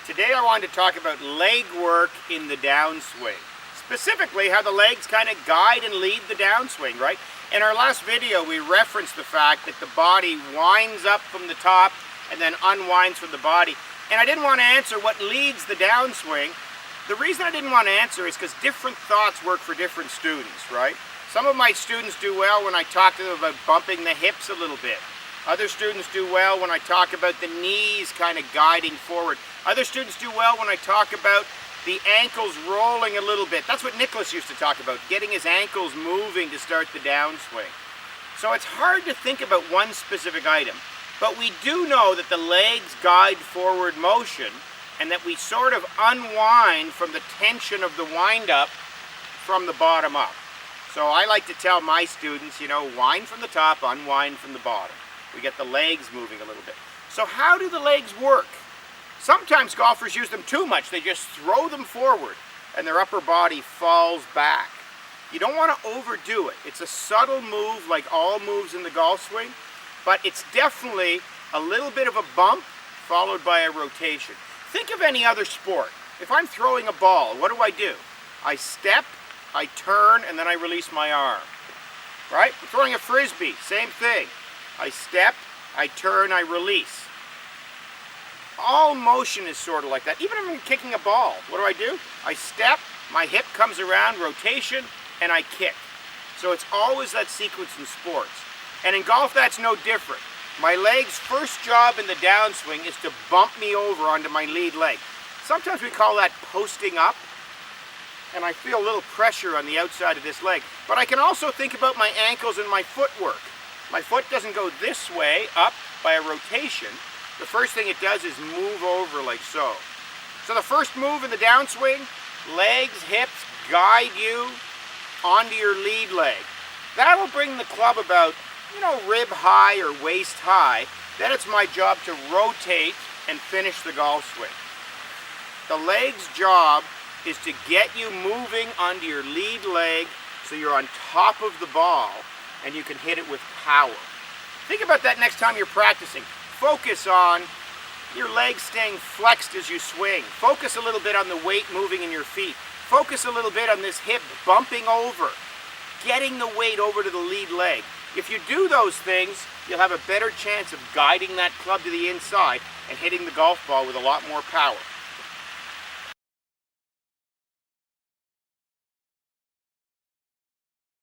Today I wanted to talk about leg work in the downswing. Specifically how the legs kind of guide and lead the downswing, right? In our last video we referenced the fact that the body winds up from the top and then unwinds from the body. And I didn't want to answer what leads the downswing. The reason I didn't want to answer is because different thoughts work for different students, right? Some of my students do well when I talk to them about bumping the hips a little bit. Other students do well when I talk about the knees kind of guiding forward. Other students do well when I talk about the ankles rolling a little bit. That's what Nicholas used to talk about, getting his ankles moving to start the downswing. So it's hard to think about one specific item, but we do know that the legs guide forward motion and that we sort of unwind from the tension of the wind-up from the bottom up. So I like to tell my students, wind from the top, unwind from the bottom. We get the legs moving a little bit. So how do the legs work? Sometimes golfers use them too much. They just throw them forward and their upper body falls back. You don't want to overdo it. It's a subtle move like all moves in the golf swing, but it's definitely a little bit of a bump followed by a rotation. Think of any other sport. If I'm throwing a ball, what do? I step, I turn, and then I release my arm. Right? I'm throwing a frisbee, same thing. I step, I turn, I release. All motion is sort of like that. Even if I'm kicking a ball, what do? I step, my hip comes around, rotation, and I kick. So it's always that sequence in sports. And in golf, that's no different. My leg's first job in the downswing is to bump me over onto my lead leg. Sometimes we call that posting up, and I feel a little pressure on the outside of this leg. But I can also think about my ankles and my footwork. My foot doesn't go this way, up, by a rotation. The first thing it does is move over like so. So the first move in the downswing, legs, hips, guide you onto your lead leg. That'll bring the club about, rib high or waist high. Then it's my job to rotate and finish the golf swing. The leg's job is to get you moving onto your lead leg so you're on top of the ball and you can hit it with power. Think about that next time you're practicing. Focus on your legs staying flexed as you swing. Focus a little bit on the weight moving in your feet. Focus a little bit on this hip bumping over, getting the weight over to the lead leg. If you do those things, you'll have a better chance of guiding that club to the inside and hitting the golf ball with a lot more power.